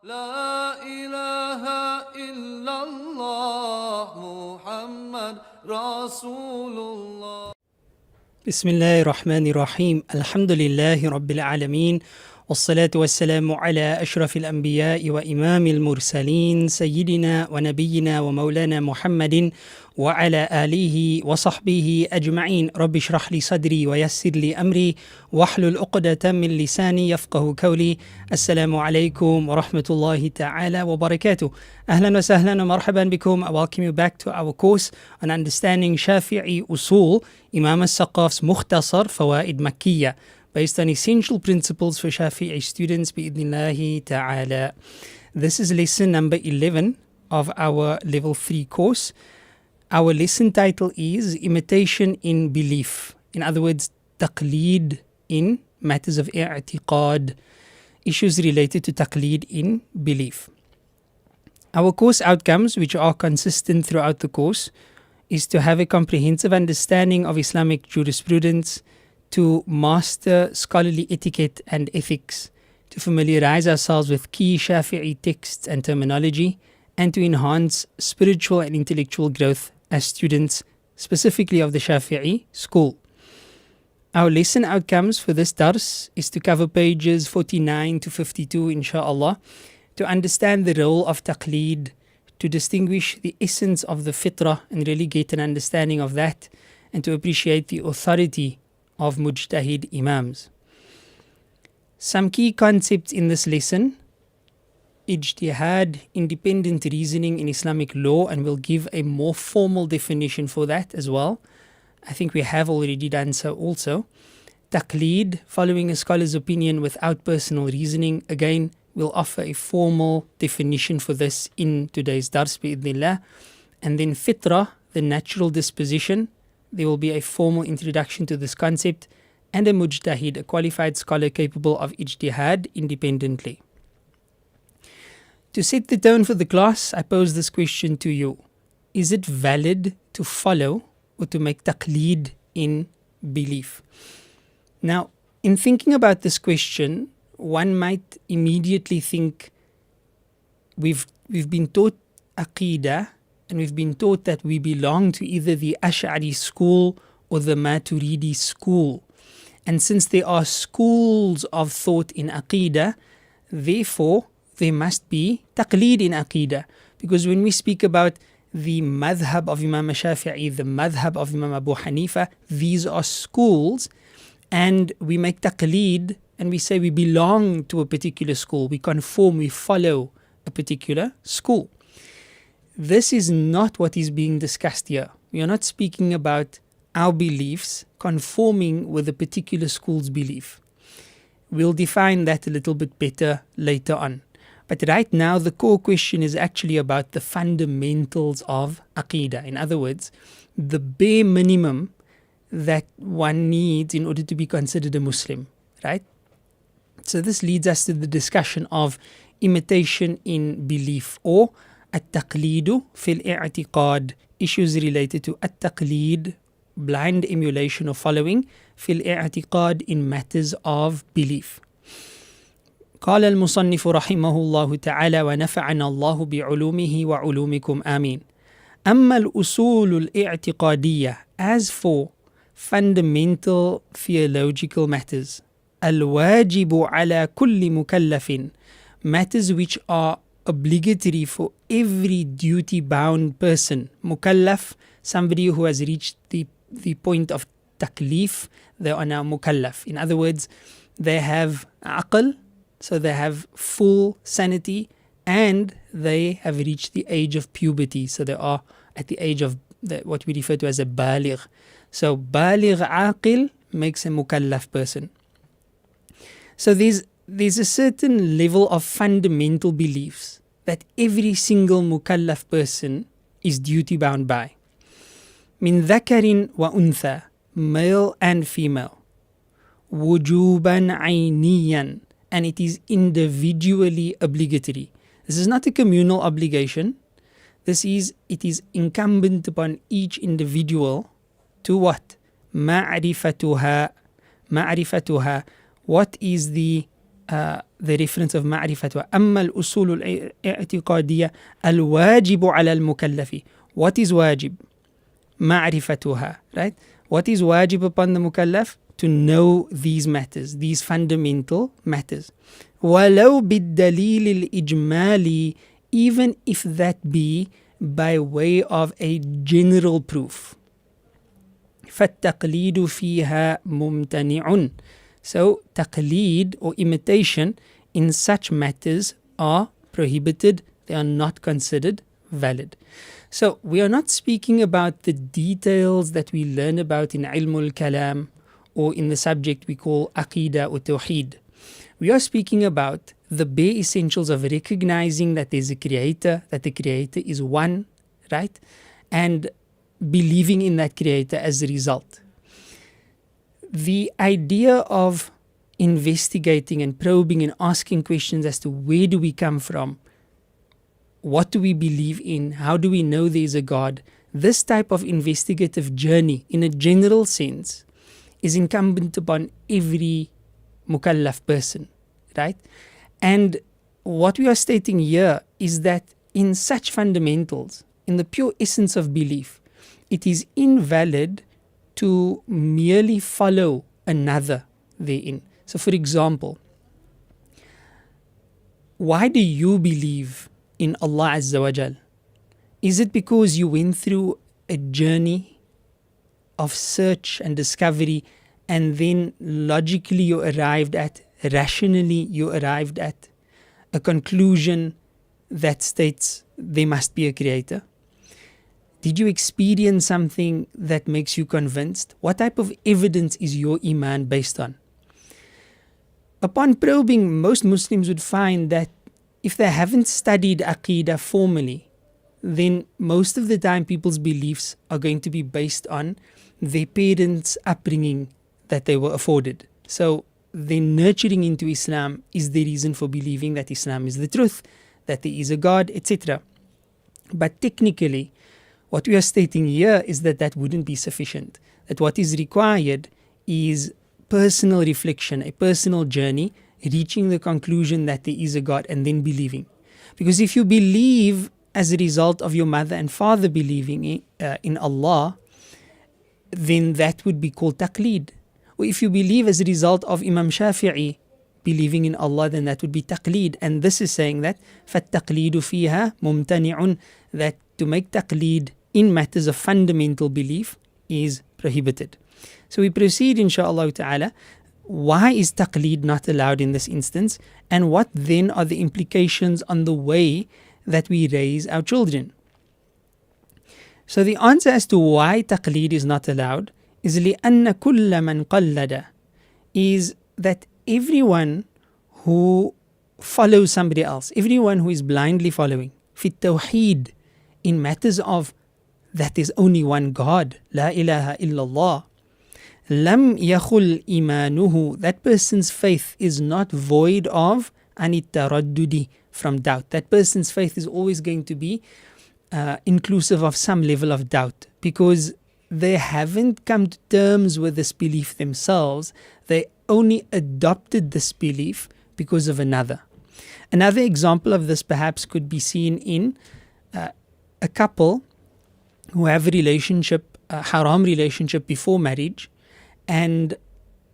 لا إله إلا الله محمد رسول الله. بسم الله الرحمن الرحيم. الحمد لله رب العالمين، والصلاة والسلام على أشرف الأنبياء وإمام المرسلين سيدنا ونبينا ومولانا محمد وعلى آله وصحبه أجمعين. رب اشرح لي صدري ويسر لي أمري واحلل عقدة من لساني يفقه قولي. السلام عليكم ورحمة الله تعالى وبركاته. أهلا وسهلا ومرحبا بكم. I welcome you back to our course on understanding Shafi'i Usul, Imam al-Saqqaf's Mukhtasar Fawa'id Makkiyya, based on essential principles for Shafi'i students bi'idhnillahi ta'ala. This is lesson number 11 of our level 3 course. Our lesson title is Imitation in Belief. In other words, taqleed in matters of i'tiqad, issues related to taqleed in belief. Our course outcomes, which are consistent throughout the course, is to have a comprehensive understanding of Islamic jurisprudence, to master scholarly etiquette and ethics, to familiarize ourselves with key Shafi'i texts and terminology, and to enhance spiritual and intellectual growth as students, specifically of the Shafi'i school. Our lesson outcomes for this dars is to cover pages 49 to 52, inshaAllah, to understand the role of taqleed, to distinguish the essence of the fitrah and really get an understanding of that, and to appreciate the authority of mujtahid imams. Some key concepts in this lesson: ijtihad, independent reasoning in Islamic law, and we'll give a more formal definition for that as well. I think we have already done so also. Taqleed, following a scholar's opinion without personal reasoning. Again, we'll offer a formal definition for this in today's dars bi'idhnillah. And then fitrah, the natural disposition. There will be a formal introduction to this concept, and a mujtahid, a qualified scholar capable of ijtihad independently. To set the tone for the class, I pose this question to you: is it valid to follow or to make taqleed in belief? Now, in thinking about this question, one might immediately think we've been taught aqeedah, and we've been taught that we belong to either the Ash'ari school or the Maturidi school. And since there are schools of thought in aqeedah, therefore there must be taqleed in aqeedah. Because when we speak about the madhab of Imam Shafi'i, the madhab of Imam Abu Hanifa, these are schools, and we make taqleed and we say we belong to a particular school, we conform, we follow a particular school. This is not what is being discussed here. We are not speaking about our beliefs conforming with a particular school's belief. We'll define that a little bit better later on. But right now, the core question is actually about the fundamentals of aqeedah. In other words, the bare minimum that one needs in order to be considered a Muslim, right? So this leads us to the discussion of imitation in belief, or at-taqleedu fil i'tiqad, issues related to at-taqleed, blind emulation or following, fil i'tiqad, in matters of belief. قال المصنف رحمه الله تعالى ونفعنا الله بعلومه وعلومكم آمين. أما الأصول الاعتقادية, as for fundamental theological matters, الواجب على كل مكلف, matters which are obligatory for every duty-bound person. Mukallaf, somebody who has reached the point of taklif, they are now mukallaf. In other words, they have aql, so they have full sanity, and they have reached the age of puberty, so they are at the age of what we refer to as a baligh. So baligh aqil makes a mukallaf person. So there's a certain level of fundamental beliefs that every single mukallaf person is duty bound by. Min dhakarin wa untha, male and female. Wujuban ayniyan, and it is individually obligatory. This is not a communal obligation. It is incumbent upon each individual to what? Ma'rifatuha. What is the the reference of معرفة أما الأصول الاعتقادية الواجب على المكلف. What is واجب? معرفتها, right? What is واجب upon the mukallaf? To know these matters, these fundamental matters. ولو بالدليل الإجمالي, even if that be by way of a general proof. فالتقليد فيها ممتنع. So taqleed or imitation in such matters are prohibited. They are not considered valid. So we are not speaking about the details that we learn about in ilmul kalam or in the subject we call aqidah or tawheed. We are speaking about the bare essentials of recognizing that there's a creator, that the creator is one, right? And believing in that creator as a result. The idea of investigating and probing and asking questions as to where do we come from, what do we believe in, how do we know there is a God, this type of investigative journey in a general sense is incumbent upon every mukallaf person, right? And what we are stating here is that in such fundamentals, in the pure essence of belief, it is invalid to merely follow another therein. So for example, why do you believe in Allah Azza wa Jal? Is it because you went through a journey of search and discovery and then logically you arrived at, rationally you arrived at a conclusion that states there must be a creator? Did you experience something that makes you convinced? What type of evidence is your iman based on? Upon probing, most Muslims would find that if they haven't studied Aqidah formally, then most of the time people's beliefs are going to be based on their parents' upbringing that they were afforded. So their nurturing into Islam is the reason for believing that Islam is the truth, that there is a God, etc. But technically, what we are stating here is that that wouldn't be sufficient. That what is required is personal reflection, a personal journey, reaching the conclusion that there is a God and then believing. Because if you believe as a result of your mother and father believing in Allah, then that would be called taqleed. Or if you believe as a result of Imam Shafi'i believing in Allah, then that would be taqleed. And this is saying that فَالتَّقْلِيدُ فِيهَا مُمْتَنِعٌ, that to make taqleed in matters of fundamental belief is prohibited. So we proceed inshaAllah ta'ala. Why is taqleed not allowed in this instance? And what then are the implications on the way that we raise our children? So the answer as to why taqleed is not allowed is لِأَنَّ كُلَّ مَنْ قَلَّدَ, is that everyone who follows somebody else, everyone who is blindly following, في التوحيد, in matters of that there's only one God, لا إله إلا الله, لم يخل إيمانه, that person's faith is not void of عن التردد, from doubt. That person's faith is always going to be inclusive of some level of doubt, because they haven't come to terms with this belief themselves. They only adopted this belief because of another. Another example of this perhaps could be seen in a couple who have a relationship, a haram relationship before marriage, and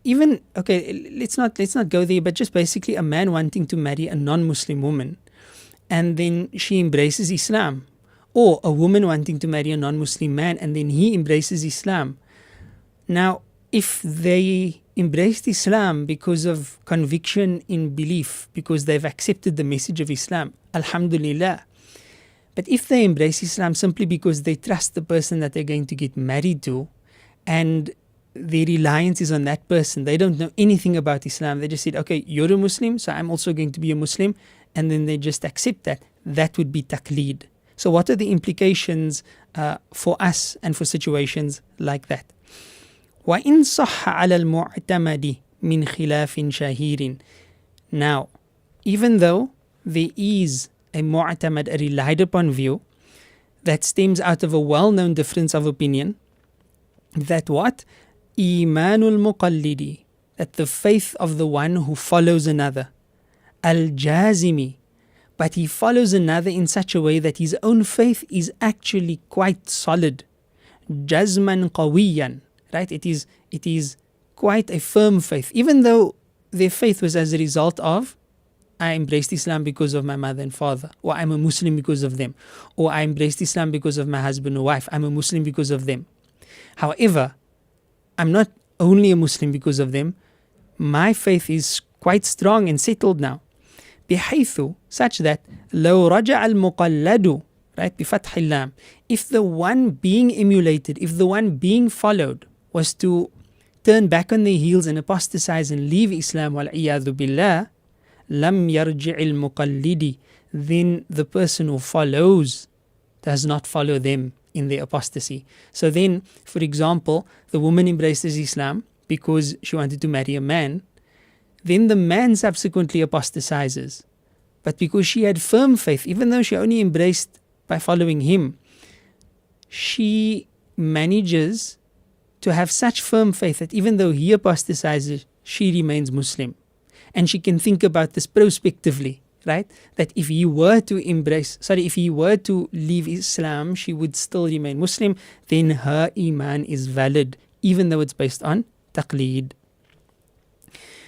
even, okay, let's not go there, but just basically a man wanting to marry a non-Muslim woman, and then she embraces Islam, or a woman wanting to marry a non-Muslim man and then he embraces Islam. Now, if they embraced Islam because of conviction in belief, because they've accepted the message of Islam, alhamdulillah. But if they embrace Islam simply because they trust the person that they're going to get married to, and their reliance is on that person, they don't know anything about Islam, they just said, okay, you're a Muslim, so I'm also going to be a Muslim, and then they just accept that, that would be taqleed. So what are the implications for us and for situations like that? وَإِن صَحَّ عَلَى الْمُعْتَمَدِ مِنْ خِلَافٍ شَهِيرٍ. Now, even though there is a mu'tamad, a relied upon view, that stems out of a well-known difference of opinion, that what? إِيمَانُ الْمُقَلِّدِ, that the faith of the one who follows another, al-jazimi, but he follows another in such a way that his own faith is actually quite solid. Jazman qawiyan, right? It is quite a firm faith, even though their faith was as a result of, I embraced Islam because of my mother and father, or I'm a Muslim because of them, or I embraced Islam because of my husband or wife, I'm a Muslim because of them. However, I'm not only a Muslim because of them, my faith is quite strong and settled now. بحيث, such that لو رجع المقلد, right, بفتح اللام, if the one being emulated, if the one being followed was to turn back on their heels and apostatize and leave Islam, wal-iyadhu billah, lam yarji' al-muqallidi, then the person who follows does not follow them in their apostasy. So then, for example, the woman embraces Islam because she wanted to marry a man, then the man subsequently apostatizes. But because she had firm faith, even though she only embraced by following him, she manages to have such firm faith that even though he apostatizes, she remains Muslim. And she can think about this prospectively, right? That if he were to leave Islam, she would still remain Muslim, then her iman is valid, even though it's based on taqleed.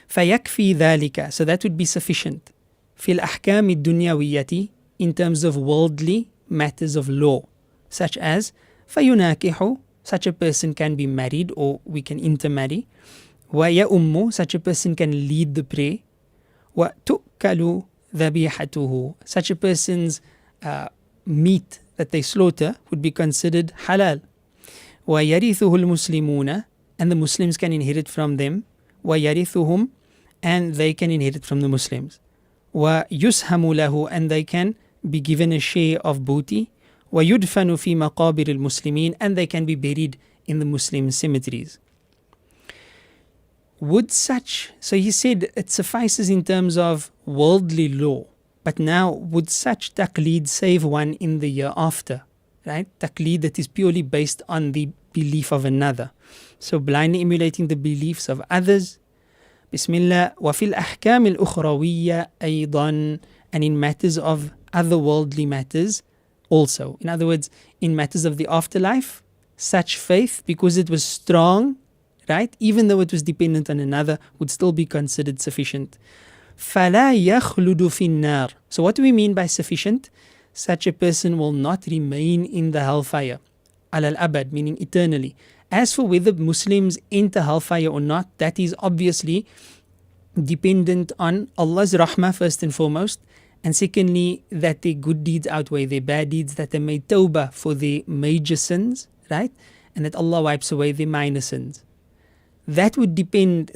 فَيَكْفِي ذَلِكَ, so that would be sufficient. فِي الْأَحْكَامِ الدُّنْيَوِيَّةِ, in terms of worldly matters of law, such as فَيُنَاكِحُ, such a person can be married or we can intermarry. وَيَأُمُّ, such a person can lead the prayer. وَتُؤْكَلُ ذَبِيحَتُهُ, such a person's meat that they slaughter would be considered halal. وَيَرِثُهُ الْمُسْلِمُونَ, and the Muslims can inherit from them. وَيَرِثُهُمْ, and they can inherit from the Muslims. وَيُسْهَمُ لَهُ, and they can be given a share of booty. وَيُدْفَنُ فِي مَقَابِرِ الْمُسْلِمِينَ, and they can be buried in the Muslim cemeteries. So he said it suffices in terms of worldly law, but now would such taqleed save one in the year after? Right? Taqleed that is purely based on the belief of another. So blindly emulating the beliefs of others. Bismillah. وَفِي الْأَحْكَامِ الْأُخْرَوِيَّةِ أَيْضًا, and in matters of otherworldly matters also. In other words, in matters of the afterlife, such faith, because it was strong, right, even though it was dependent on another, would still be considered sufficient. فَلَا يَخْلُدُ فِي النَّارِ, so what do we mean by sufficient? Such a person will not remain in the hellfire. Al abad, meaning eternally. As for whether Muslims enter hellfire or not, that is obviously dependent on Allah's rahmah first and foremost, and secondly, that their good deeds outweigh their bad deeds, that they made tawbah for their major sins, right? And that Allah wipes away their minor sins. That would determine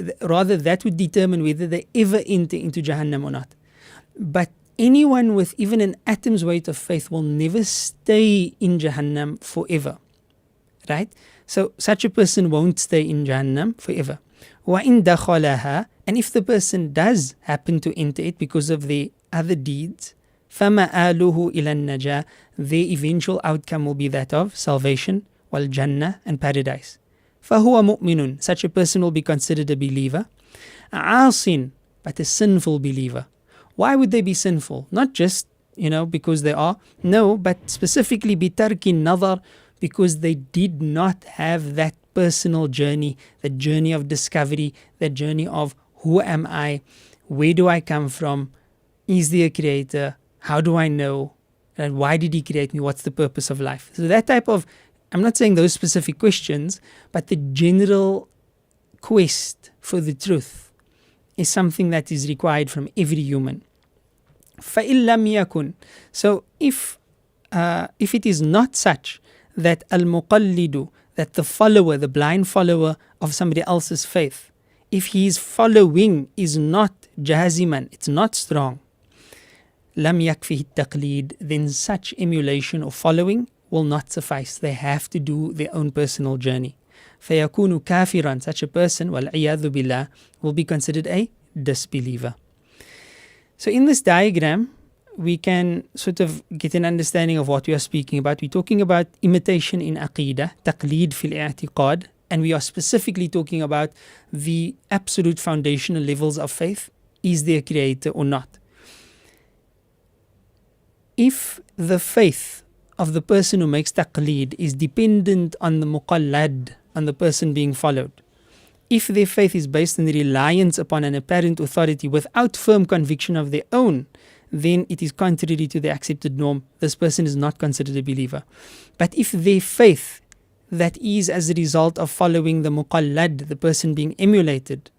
whether they ever enter into Jahannam or not. But anyone with even an atom's weight of faith will never stay in Jahannam forever, right? So such a person won't stay in Jahannam forever. وَإِن دَخَلَهَا, and if the person does happen to enter it because of their other deeds, فَمَآلُهُ إِلَى النَّجَاةِ, their eventual outcome will be that of salvation, wal-Jannah, and paradise. فَهُوَ مُؤْمِنٌ, such a person will be considered a believer. عَاصٍ, but a sinful believer. Why would they be sinful? Not just, because they are. No, but specifically بِتَرْكِ النَّظَرِ, because they did not have that personal journey, that journey of discovery, that journey of who am I, where do I come from, is there a creator, how do I know, and why did he create me, what's the purpose of life? So that type of, I'm not saying those specific questions, but the general quest for the truth is something that is required from every human. فَإِن لَمْ يَكُنْ, so if it is not such that al-muqallidu, that the follower, the blind follower of somebody else's faith, if his following is not jaziman, it's not strong, lam yakfihi taqleed, then such emulation or following will not suffice. They have to do their own personal journey. فَيَكُونُ كَافِرًا, such a person, wal-iyadhu billah, will be considered a disbeliever. So in this diagram, we can sort of get an understanding of what we are speaking about. We're talking about imitation in aqidah, taqleed fil i'tiqad, and we are specifically talking about the absolute foundational levels of faith. Is there a creator or not? if the faith of the person who makes taqleed is dependent on the muqallad, on the person being followed, if their faith is based on the reliance upon an apparent authority without firm conviction of their own, then it is contrary to the accepted norm. This person is not considered a believer. But if their faith that is as a result of following the muqallad, the person being emulated,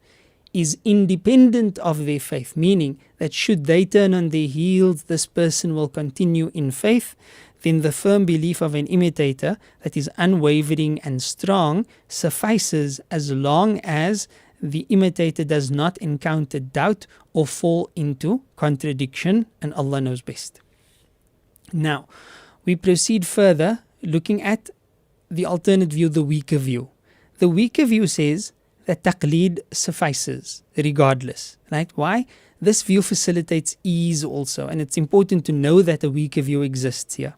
is independent of their faith, meaning that should they turn on their heels, this person will continue in faith, then the firm belief of an imitator that is unwavering and strong suffices as long as the imitator does not encounter doubt or fall into contradiction, and Allah knows best. Now, we proceed further looking at the alternate view, the weaker view. The weaker view says that taqleed suffices regardless, right? Why? This view facilitates ease also, and it's important to know that a weaker view exists here.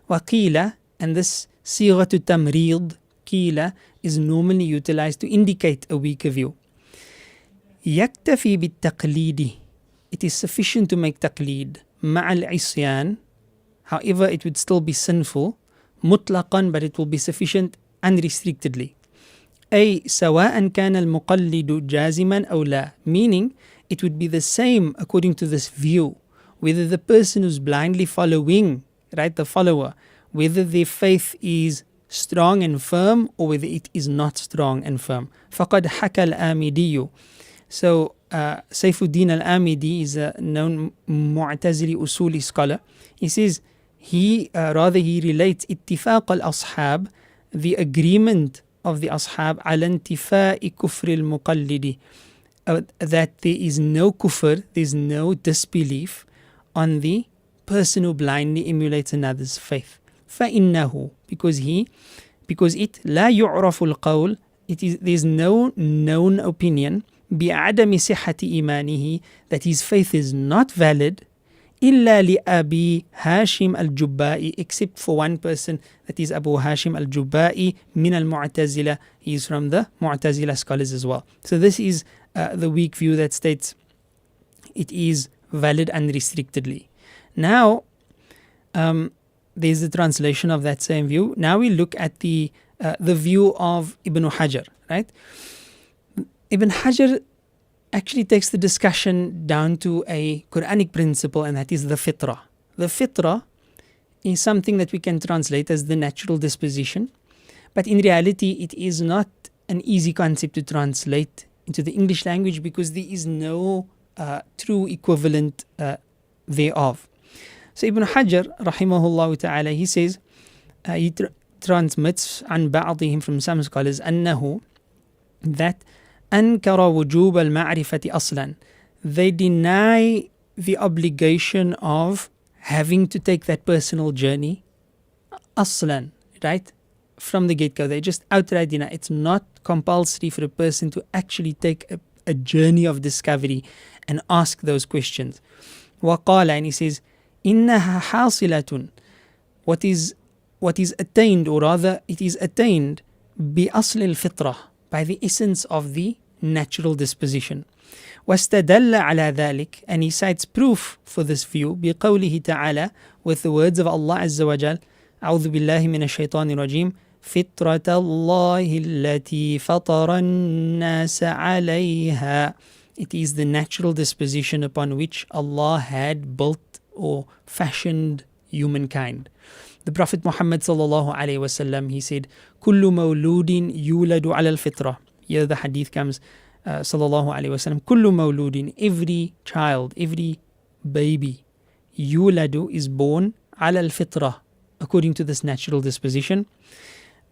وَقِيلَ, and this sighatu tamrid, qila, is normally utilized to indicate a weaker view. يَكْتَفِي بِالتَّقْلِيدِ, it is sufficient to make taqleed مع العصيان, however it would still be sinful, مطلقا, but it will be sufficient unrestrictedly. أي سواء كان المقلد جازما أو لا, meaning it would be the same according to this view whether the person who's blindly following, right, the follower, whether their faith is strong and firm or whether it is not strong and firm. فقد حكى الآمدي. So Saifuddin al-Amidi is a known Mu'tazili Usuli scholar. He says he relates اتفاق الأصحاب, the agreement of the ashab على انتفاء كفر المقلد, that there is no kufr, there is no disbelief on the person who blindly emulates another's faith. فإنه, because it لا يعرف القول, there is no known opinion بعدم صحة إيمانه, that his faith is not valid, إلا لأبي هاشم الجبائي, except for one person, that is Abu Hashim al-Jubba'i min al-Mu'tazila. He is from the Mu'tazila scholars as well. So this is the weak view that states it is valid unrestrictedly. Now, there's the translation of that same view. Now we look at the view of Ibn Hajar, right? Ibn Hajar actually takes the discussion down to a Quranic principle, and that is the fitrah. The fitrah is something that we can translate as the natural disposition, but in reality it is not an easy concept to translate into the English language because there is no true equivalent thereof. So Ibn Hajar rahimahullah ta'ala, he says, he transmits عن بعضهم, from some scholars, أنه, that أنكر وجوب المعرفة أصلا, they deny the obligation of having to take that personal journey أصلا, right, from the get-go. They just outright deny. It's not compulsory for a person to actually take a journey of discovery and ask those questions. وقال, and he says, إنها حاصلة, what is attained, or rather it is attained بأصل الفطرة, by the essence of the natural disposition. واستدل على ذلك, and he cites proof for this view بقوله تعالى, with the words of Allah Azza wa Jal, أعوذ بالله من الشيطان الرجيم, فطرة الله التي فطر الناس عليها. It is the natural disposition upon which Allah had built or fashioned humankind. The Prophet Muhammad sallallahu alaihi wasallam, he said, كل مولود يولد على الفطرة. Here the hadith comes, sallallahu alaihi wasallam, كل مولود, every child, every baby, يولد, is born على الفطرة, according to this natural disposition.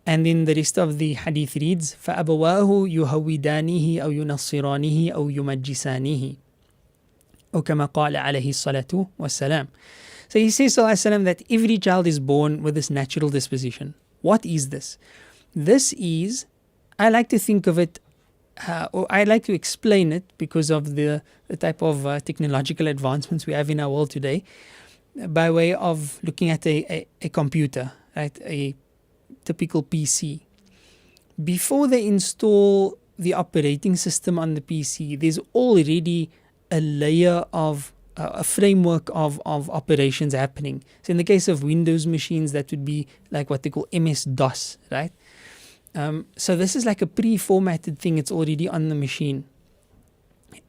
And then the rest of the hadith reads, فأبواه يهودانه أو ينصرانه أو يمجسانه, أو كما قال عليه الصلاة والسلام. So he says, sallallahu alaihi wasallam, that every child is born with this natural disposition. What is this? This is, I like to think of it, or I like to explain it because of the type of technological advancements we have in our world today, by way of looking at a computer, right? A typical PC. Before they install the operating system on the PC, there's already a layer of a framework of operations happening. So in the case of Windows machines, that would be like what they call MS-DOS, right? So this is like a pre-formatted thing. It's already on the machine.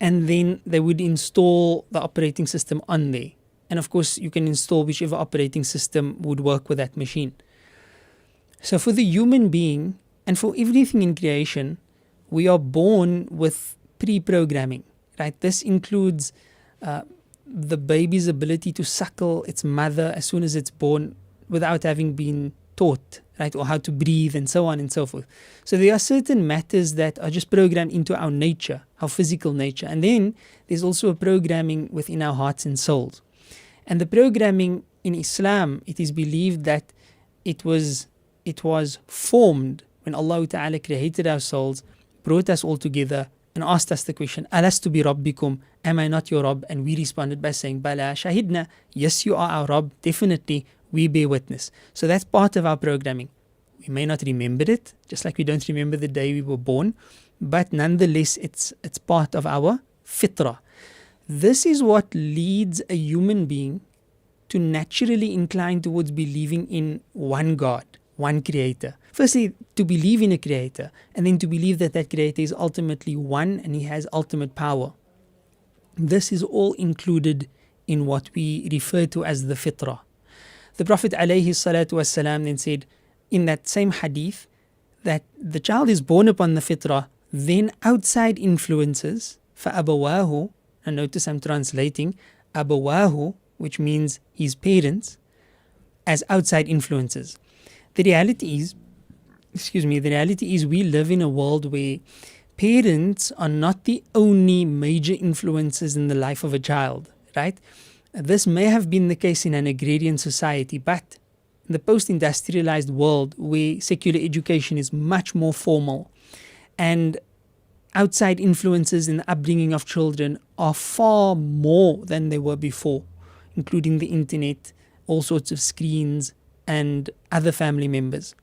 And then they would install the operating system on there. And of course, you can install whichever operating system would work with that machine. So for the human being and for everything in creation, we are born with pre-programming, right? This includes the baby's ability to suckle its mother as soon as it's born without having been taught, right? Or how to breathe and so on and so forth. So there are certain matters that are just programmed into our nature, our physical nature. And then there's also a programming within our hearts and souls. And the programming in Islam, it is believed that it was formed when Allah Ta'ala created our souls, brought us all together and asked us the question, Alastu bi Rabbikum, am I not your Rabb? And we responded by saying, Bala Shahidna, yes you are our Rabb, definitely we bear witness. So that's part of our programming. We may not remember it, just like we don't remember the day we were born, but nonetheless it's part of our fitrah. This is what leads a human being to naturally incline towards believing in one God, one creator. Firstly, to believe in a creator, and then to believe that that creator is ultimately one and he has ultimate power. This is all included in what we refer to as the fitrah. The Prophet ﷺ then said in that same hadith that the child is born upon the fitrah, then outside influences, فَأَبَوَاهُ, and notice I'm translating أَبَوَاهُ, which means his parents, as outside influences. The reality is we live in a world where parents are not the only major influences in the life of a child, right? This may have been the case in an agrarian society, but in the post-industrialized world where secular education is much more formal and outside influences in the upbringing of children are far more than they were before, including the internet, all sorts of screens, and other family members,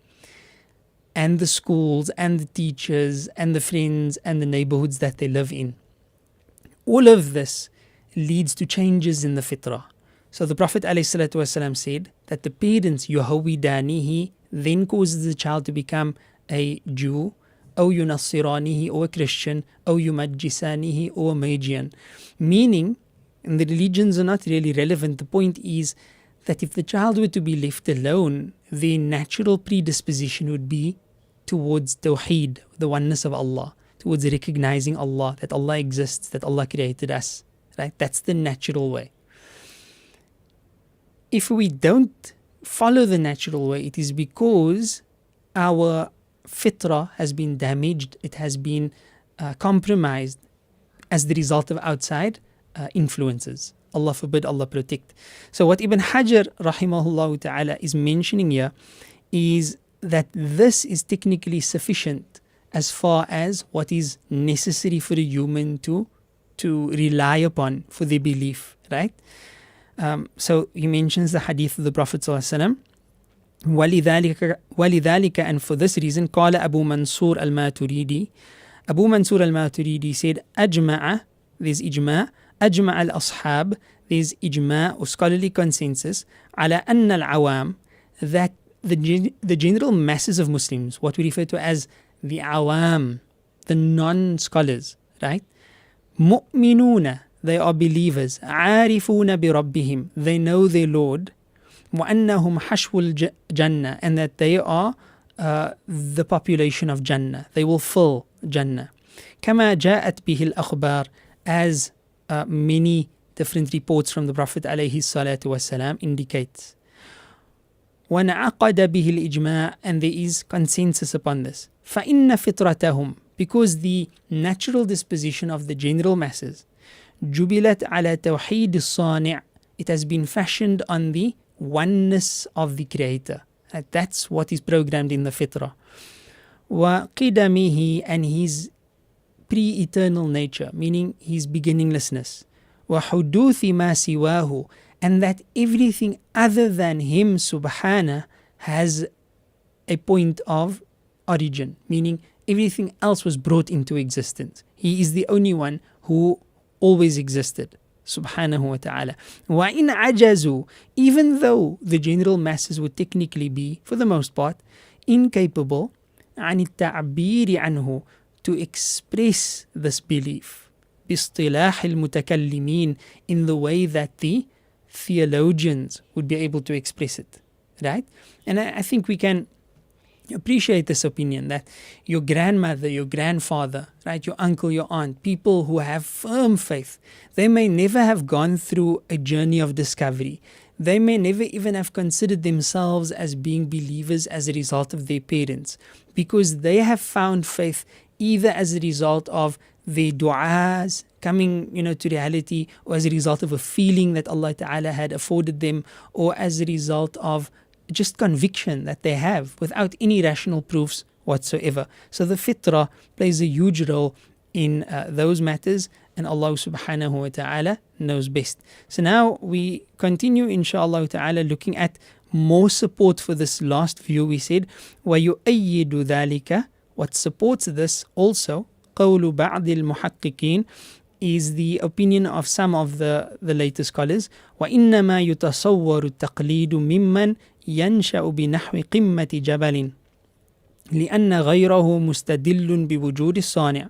and the schools, and the teachers, and the friends, and the neighborhoods that they live in. All of this leads to changes in the fitrah. So the Prophet ﷺ said that the parents, yuhawidanihi, then causes the child to become a Jew, أو ينصرانه, or a Christian, أو يمجسانه, or a Magian. Meaning, and the religions are not really relevant. The point is that if the child were to be left alone, their natural predisposition would be towards Tawheed, the oneness of Allah, towards recognizing Allah, that Allah exists, that Allah created us. Right? That's the natural way. If we don't follow the natural way, it is because our fitrah has been damaged, it has been compromised as the result of outside influences. Allah forbid, Allah protect. So what Ibn Hajar rahimahullah ta'ala is mentioning here is that this is technically sufficient as far as what is necessary for a human to rely upon for their belief, right? So he mentions the hadith of the Prophet ﷺ, وَلِذَلِكَ, and for this reason, قال Abu Mansur al-Maturidi, Abu Mansur al-Maturidi said, أجمع, there's ijma', أجمع الأصحاب, there's ijma' or scholarly consensus, على أن العوام, that the general masses of Muslims, what we refer to as the awam, the non-scholars, right? مؤمنون, they are believers, عارفون بربهم, they know their Lord, وأنهم حشو الجنة, and that they are the population of Jannah, they will fill Jannah. كما جاءت به الأخبار, as many different reports from the Prophet عليه الصلاة والسلام indicates. وانعقد به الإجماع, and there is consensus upon this. فإن فطرتهم, because the natural disposition of the general masses, جبلت على توحيد الصانع, it has been fashioned on the oneness of the Creator. That's what is programmed in the fitrah. وقدمه, and his pre-eternal nature, meaning his beginninglessness. وحدوث ما سواه, and that everything other than him subhana has a point of origin, meaning everything else was brought into existence. He is the only one who always existed, subhanahu wa ta'ala. وَإِنْ عَجَزُوا, even though the general masses would technically be, for the most part, incapable عن التعبير عنه, to express this belief باصطلاح المتكلمين, in the way that the theologians would be able to express it, right? And I think we can appreciate this opinion that your grandmother, your grandfather, right, your uncle, your aunt, people who have firm faith, they may never have gone through a journey of discovery. They may never even have considered themselves as being believers as a result of their parents, because they have found faith either as a result of their du'as coming, to reality, or as a result of a feeling that Allah Ta'ala had afforded them, or as a result of just conviction that they have without any rational proofs whatsoever. So the fitrah plays a huge role in those matters, and Allah subhanahu wa ta'ala knows best. So now we continue inshallah ta'ala looking at more support for this last view. We said وَيُؤَيِّدُ ذَلِكَ, what supports this also, قَوْلُ بَعْضِ الْمُحَقِّقِينَ, is the opinion of some of the later scholars. وَإِنَّمَا يُتَصَوَّرُ التَّقْلِيدُ مِمَّنْ يَنْشَأُ بِنَحْوِ قِمَّةِ جَبَلٍ لِأَنَّ غَيْرَهُ مُسْتَدِلٌ بِوُجُودِ الصَّانِعِ.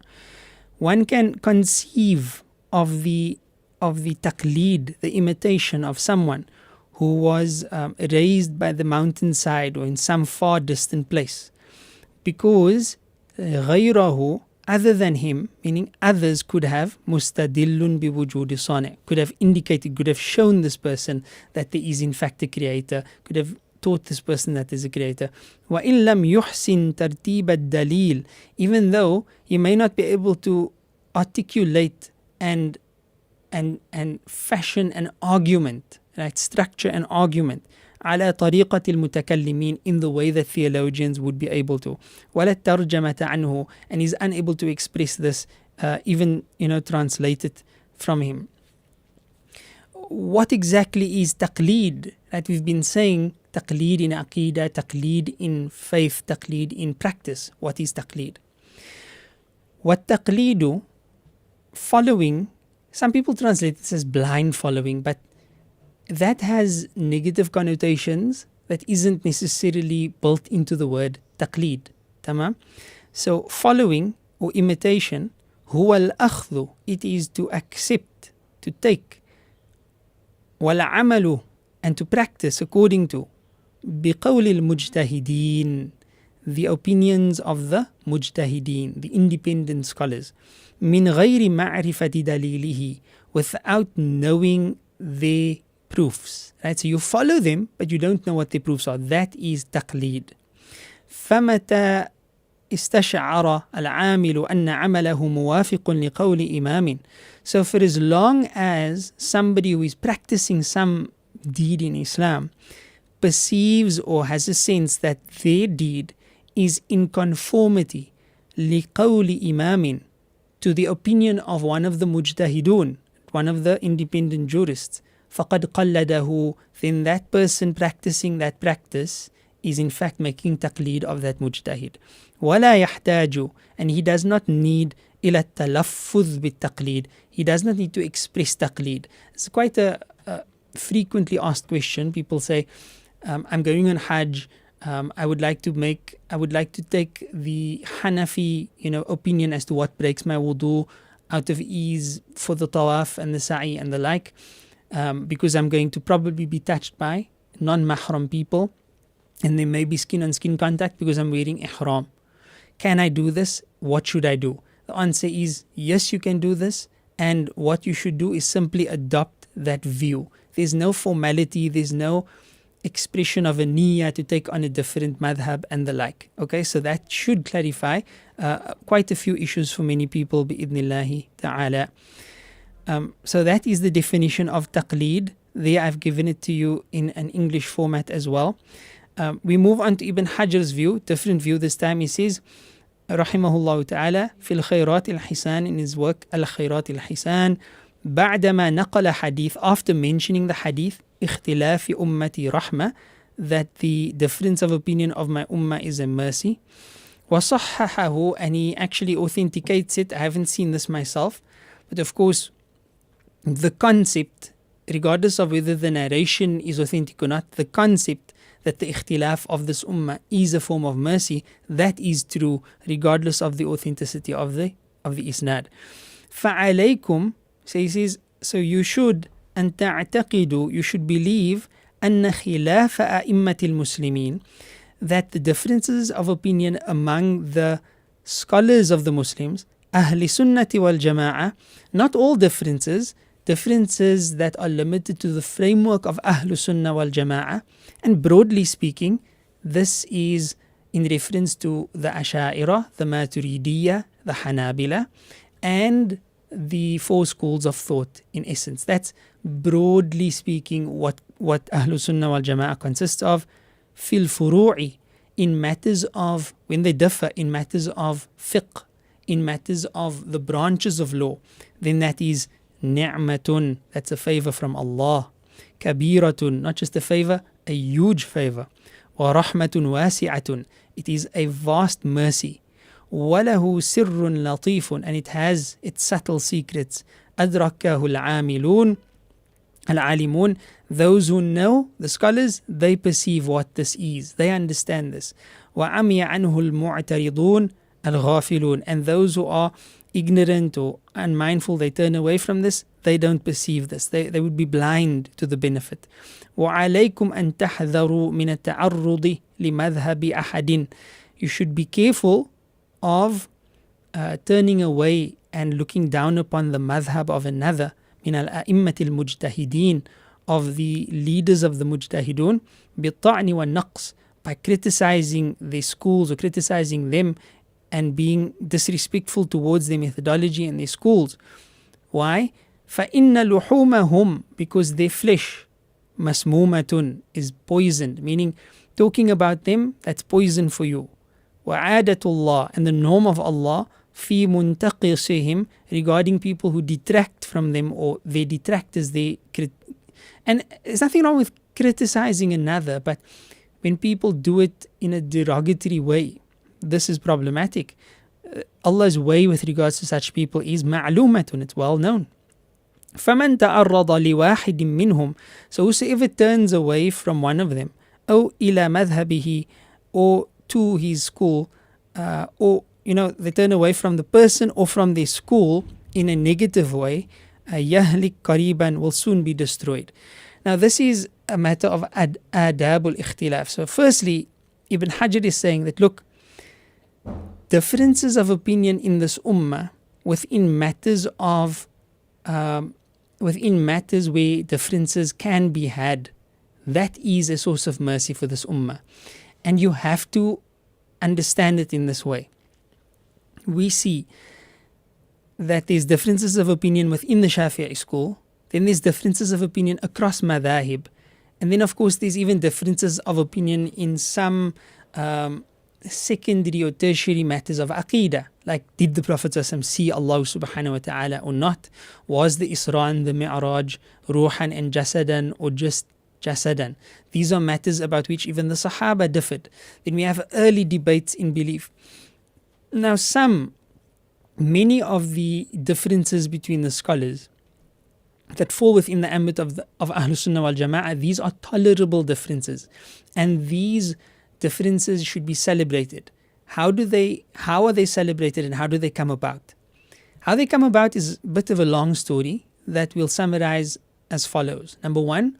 One can conceive of the taqleed, the imitation of someone who was raised by the mountainside or in some far distant place, because غَيْرَهُ, other than him, meaning others, could have mustadillun biwujudi sani', could have indicated, could have shown this person that there is in fact a creator, could have taught this person that there's a creator. وَإِن لَمْ يُحْسِن تَرْتِيبَ الدَّلِيلِ, even though he may not be able to articulate and fashion an argument, right, structure an argument, على طريقة المتكلمين, in the way that theologians would be able to, ولا الترجمة عنه, and is unable to express this, even translate it from him. What exactly is taqleed? That we've been saying taqleed in aqidah, taqleed in faith, taqleed in practice. What is taqleed? What taqleedu, following, some people translate this as blind following, but that has negative connotations that isn't necessarily built into the word taqleed. Tamam? So following or imitation, huwa al-akhdhu, it is to accept, to take, wal-amalu, and to practice according to, biqawli al-mujtahideen, the opinions of the mujtahideen, the independent scholars, min ghayri ma'rifati dalilihi, without knowing their proofs, right? So you follow them, but you don't know what their proofs are. That is taqleed. فَمَتَى استشعر العامل أن عمله موافق لقول إمام. So for as long as somebody who is practicing some deed in Islam perceives or has a sense that their deed is in conformity لقول إمام, to the opinion of one of the mujtahidun, one of the independent jurists, فَقَدْ قَلَّدَهُ, then that person practicing that practice is in fact making taqleed of that mujtahid. وَلَا يَحْتَاجُ, and he does not need إِلَى التَّلَفُّظ بِالتَّقْلِيد, he does not need to express taqleed. It's quite a frequently asked question. People say, I'm going on Hajj, I would like to take the Hanafi opinion as to what breaks my wudu out of ease for the tawaf and the sa'i and the like, because I'm going to probably be touched by non-mahram people, and there may be skin-on-skin contact because I'm wearing ihram. Can I do this? What should I do? The answer is yes, you can do this, and what you should do is simply adopt that view. There's no formality, there's no expression of a niyyah to take on a different madhab and the like. Okay, so that should clarify quite a few issues for many people, bi'idhnillahi ta'ala. So that is the definition of taqleed. There I've given it to you in an English format as well. We move on to Ibn Hajar's view, different view this time. He says, rahimahullah ta'ala, fil khayrat al-hisan, in his work al-khayrat al-hisan, بعدما نقل hadith, after mentioning the hadith, اختلاف أمتي رحمة, that the difference of opinion of my ummah is a mercy. وصححه, and he actually authenticates it. I haven't seen this myself, but of course the concept, regardless of whether the narration is authentic or not, the concept that the ikhtilaf of this ummah is a form of mercy, that is true regardless of the authenticity of the isnad. فَعَلَيْكُمْ, so he says, so you should أن تعتقدوا, you should believe أن خلاف أئمة المسلمين, that the differences of opinion among the scholars of the Muslims, أهل السنة والجماعة, not all differences that are limited to the framework of Ahlus Sunnah wal Jama'ah, and broadly speaking, this is in reference to the Asha'ira, the Maturidiyya, the Hanabila, and the four schools of thought in essence. That's broadly speaking what Ahlus Sunnah wal Jama'ah consists of. Fil furu'i, in matters of, when they differ in matters of fiqh, in matters of the branches of law, then that is ni'matun, that's a favor from Allah. Kabiratun, not just a favor, a huge favor. Wa rahmatun wasi'atun, it is a vast mercy. Walahu sirrun latifun, and it has its subtle secrets. Adrakahu al-amilun, al-alimun, those who know, the scholars, they perceive what this is, they understand this. Wa amiya anhu al-mu'taridun al-ghafilun, and those who are ignorant or unmindful, they turn away from this, they don't perceive this, they would be blind to the benefit. وَعَلَيْكُمْ أَن تَحْذَرُوا مِنَ التَّعَرُّضِ لِمَذْهَبِ أَحَدٍ, you should be careful of turning away and looking down upon the madhab of another, مِنَ الْأَئِمَّةِ الْمُجْتَهِدِينَ, of the leaders of the mujtahidun, بِالطَّعْنِ وَالنَّقْصِ, by criticizing their schools or criticizing them and being disrespectful towards their methodology and their schools. Why? فَإِنَّ لُحُومَهُمْ, because their flesh, masmumatun, is poisoned, meaning talking about them, that's poison for you. وَعَادَةُ اللَّهِ, and the norm of Allah, فِي مُنْتَقِصِهِمْ, regarding people who detract from them or their detractors. And there's nothing wrong with criticizing another, but when people do it in a derogatory way, this is problematic. Allah's way with regards to such people is ma'lumatun, it's well known. فَمَنْ تَعَرَّضَ لِوَاحِدٍ مِّنْهُمْ, so whosoever turns away from one of them, أو إلى مذهبه, or to his school, or they turn away from the person or from their school in a negative way, يَهْلِكْ قَرِيبًا, will soon be destroyed. Now this is a matter of adab al-ikhtilaf. So firstly, Ibn Hajar is saying that, look, differences of opinion in this ummah within matters where differences can be had, that is a source of mercy for this ummah, and you have to understand it in this way. We see that there's differences of opinion within the Shafi'i school, then there's differences of opinion across madhahib, and then of course there's even differences of opinion in some secondary or tertiary matters of aqeedah, like did the Prophet see Allah subhanahu wa ta'ala or not? Was the Isra and the Mi'raj ruhan and jasadan or just jasadan? These are matters about which even the Sahaba differed. Then we have early debates in belief. Now many of the differences between the scholars that fall within the ambit of Ahlus Sunnah wal Jama'ah, these are tolerable differences, and these differences should be celebrated. How are they celebrated, and how do they come about? How they come about is a bit of a long story that we'll summarize as follows. Number one,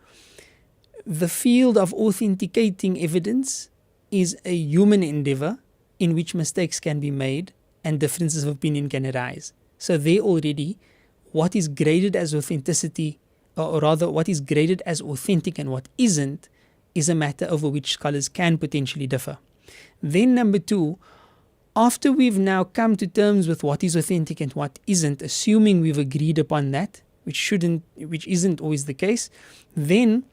the field of authenticating evidence is a human endeavor in which mistakes can be made and differences of opinion can arise. So there already, what is graded as authenticity, or rather what is graded as authentic and what isn't, is a matter over which scholars can potentially differ. Then number two, after we've now come to terms with what is authentic and what isn't, assuming we've agreed upon that, which isn't always the case, then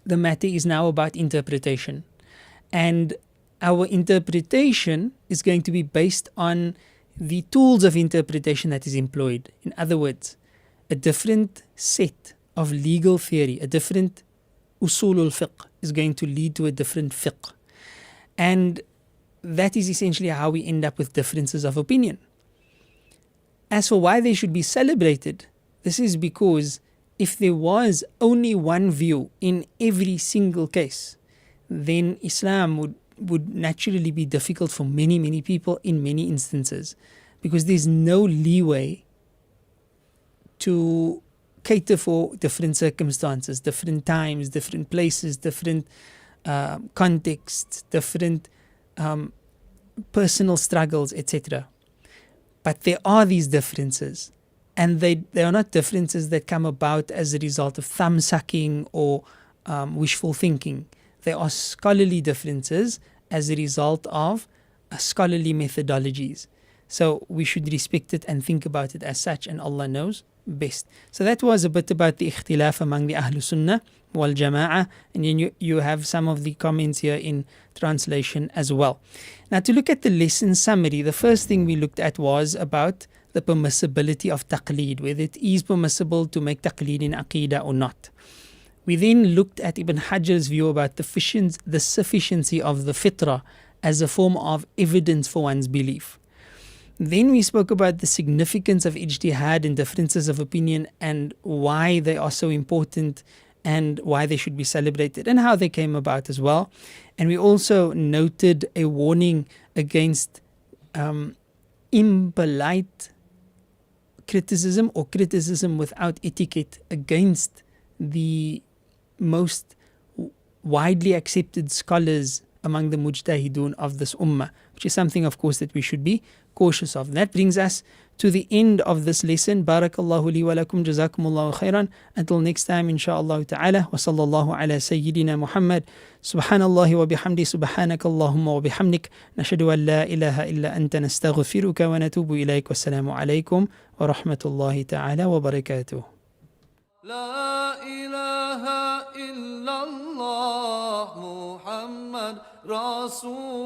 the matter is now about interpretation. And our interpretation is going to be based on the tools of interpretation that is employed. In other words, a different set of legal theory, a different usul al-fiqh is going to lead to a different fiqh. And that is essentially how we end up with differences of opinion. As for why they should be celebrated, This is because if there was only one view in every single case, then Islam would naturally be difficult for many, many people in many instances, because there's no leeway to cater for different circumstances, different times, different places, different contexts, different personal struggles, etc. But there are these differences, and they are not differences that come about as a result of thumb sucking or wishful thinking. They are scholarly differences as a result of scholarly methodologies. So we should respect it and think about it as such, and Allah knows best. So that was a bit about the ikhtilaf among the Ahlul Sunnah wal Jama'ah, and then you have some of the comments here in translation as well. Now, to look at the lesson summary, the first thing we looked at was about the permissibility of taqleed, whether it is permissible to make taqleed in Aqidah or not. We then looked at Ibn Hajar's view about the sufficiency of the fitrah as a form of evidence for one's belief. Then we spoke about the significance of ijtihad and differences of opinion, and why they are so important and why they should be celebrated and how they came about as well. And we also noted a warning against impolite criticism or criticism without etiquette against the most widely accepted scholars among the mujtahidun of this ummah, which is something, of course, that we should be cautious of. That brings us to the end of this lesson. Barakallahu li wa lakum, jazakumullahu khairan. Until next time, inshaAllah ta'ala. Wa sallallahu ala Sayyidina Muhammad. Subhanallahi wa bihamdi, subhanakallahumma wa bihamdik. Nashadu an la ilaha illa anta, nastaghfiruka wa natubu ilayk. Wassalamu alaykum wa rahmatullahi ta'ala wa barakatuh. لا إله إلا الله محمد رسول